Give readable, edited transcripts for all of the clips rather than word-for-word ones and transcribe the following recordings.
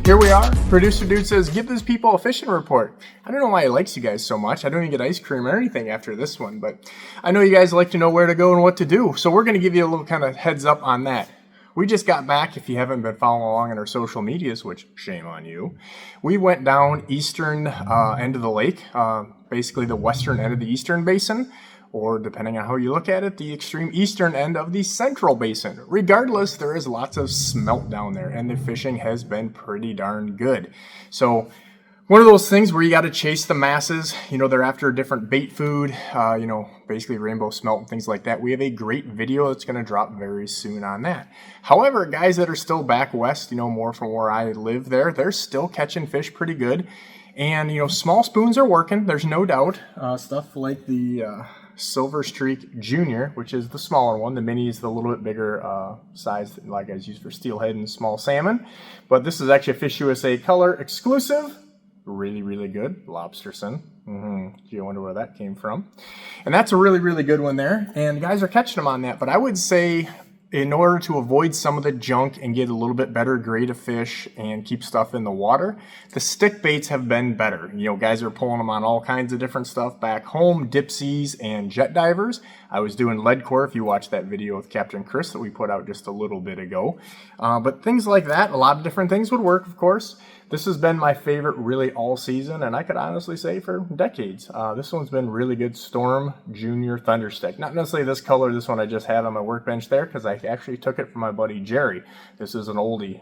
Here we are. Producer Dude says, give these people a fishing report. I don't know why he likes you guys so much. I don't even get ice cream or anything after this one, but I know you guys like to know where to go and what to do. So we're going to give you a little kind of heads up on that. We just got back, if you haven't been following along on our social medias, which shame on you. We went down eastern end of the lake, basically the western end of the eastern basin, or depending on how you look at it, the extreme eastern end of the central basin. Regardless, there is lots of smelt down there, and the fishing has been pretty darn good. So one of those things where you got to chase the masses. You know, they're after different bait food, basically rainbow smelt and things like that. We have a great video that's going to drop very soon on that. However, guys that are still back west, more from where I live there, they're still catching fish pretty good. And, small spoons are working, there's no doubt. Stuff like the Silver Streak Junior, which is the smaller one. The mini is the little bit bigger size, like I use for steelhead and small salmon. But this is actually a Fish USA color exclusive. Really, really good. Lobsterson. You wonder where that came from. And that's a really, really good one there. And guys are catching them on that. But I would say, in order to avoid some of the junk and get a little bit better grade of fish and keep stuff in the water, the stick baits have been better. Guys are pulling them on all kinds of different stuff back home, dipsies and jet divers. I was doing lead core, if you watched that video with Captain Chris that we put out just a little bit ago. But things like that, a lot of different things would work, of course. This has been my favorite really all season, and I could honestly say for decades. This one's been really good. Storm Junior Thunderstick. Not necessarily this color, this one I just had on my workbench there, because I actually took it from my buddy Jerry. This is an oldie.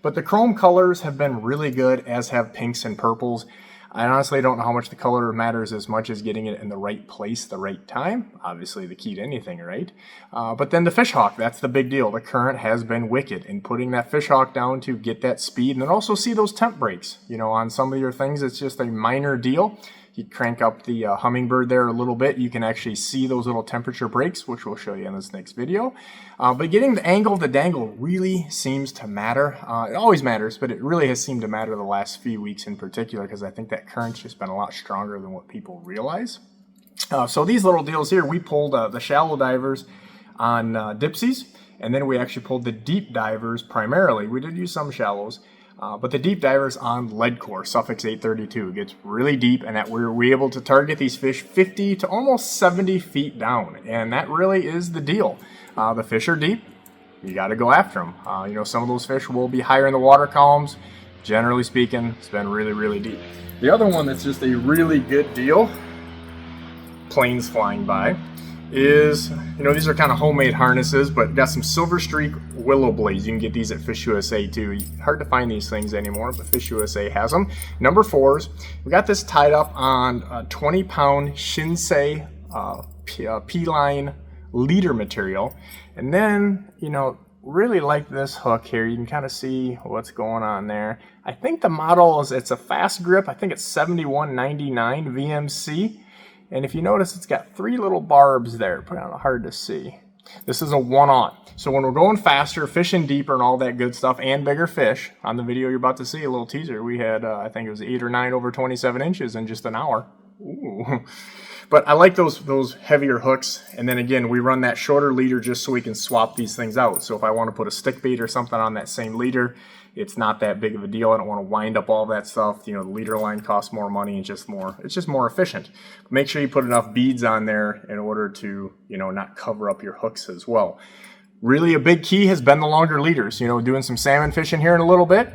But the chrome colors have been really good, as have pinks and purples. I honestly don't know how much the color matters as much as getting it in the right place, the right time. Obviously the key to anything, right? But then the fish hawk, that's the big deal. The current has been wicked in putting that fish hawk down to get that speed, and then also see those temp breaks. On some of your things, it's just a minor deal. You crank up the hummingbird there a little bit, you can actually see those little temperature breaks, which we'll show you in this next video. But getting the angle of the dangle really seems to matter. It always matters, but it really has seemed to matter the last few weeks in particular, because I think that current's just been a lot stronger than what people realize. So these little deals here, we pulled the shallow divers on dipsies, and then we actually pulled the deep divers primarily. We did use some shallows. But the deep divers on lead core, Suffix 832, it gets really deep, and that we're able to target these fish 50 to almost 70 feet down, and that really is the deal. The fish are deep, you got to go after them. Some of those fish will be higher in the water columns. Generally speaking, it's been really, really deep. The other one that's just a really good deal, planes flying by, is, these are kind of homemade harnesses, but got some Silver Streak willow blades. You can get these at Fish USA too. Hard to find these things anymore, but Fish USA has them. Number 4s. We got this tied up on a 20-pound Shinsei P-line leader material. And then, really like this hook here. You can kind of see what's going on there. I think the model it's a fast grip. I think it's 7199 VMC. And if you notice, it's got 3 little barbs there, kind of hard to see. This is a 1-aught. So when we're going faster, fishing deeper and all that good stuff, and bigger fish, on the video you're about to see, a little teaser, we had, I think it was 8 or 9 over 27 inches in just an hour. Ooh. But I like those heavier hooks. And then again, we run that shorter leader just so we can swap these things out. So if I want to put a stick bait or something on that same leader, it's not that big of a deal. I don't want to wind up all that stuff. The leader line costs more money and it's just more efficient. But make sure you put enough beads on there in order to, not cover up your hooks as well. Really a big key has been the longer leaders. Doing some salmon fishing here in a little bit.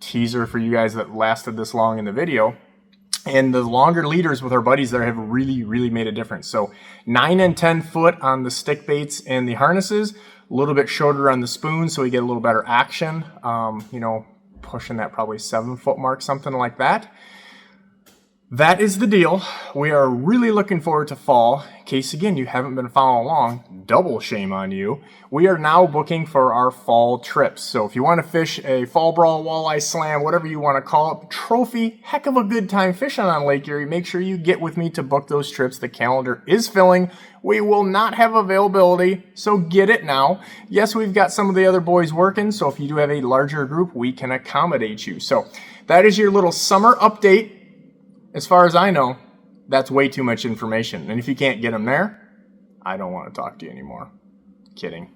Teaser for you guys that lasted this long in the video. And the longer leaders with our buddies there have really, really made a difference. So 9 and 10 foot on the stick baits and the harnesses, a little bit shorter on the spoon so we get a little better action. Pushing that probably 7 foot mark, something like that. That is the deal. We are really looking forward to fall. In case, again, you haven't been following along, double shame on you. We are now booking for our fall trips. So if you want to fish a fall brawl, walleye slam, whatever you want to call it, trophy, heck of a good time fishing on Lake Erie, make sure you get with me to book those trips. The calendar is filling. We will not have availability, so get it now. Yes, we've got some of the other boys working, so if you do have a larger group, we can accommodate you. So that is your little summer update. As far as I know, that's way too much information. And if you can't get them there, I don't want to talk to you anymore. Kidding.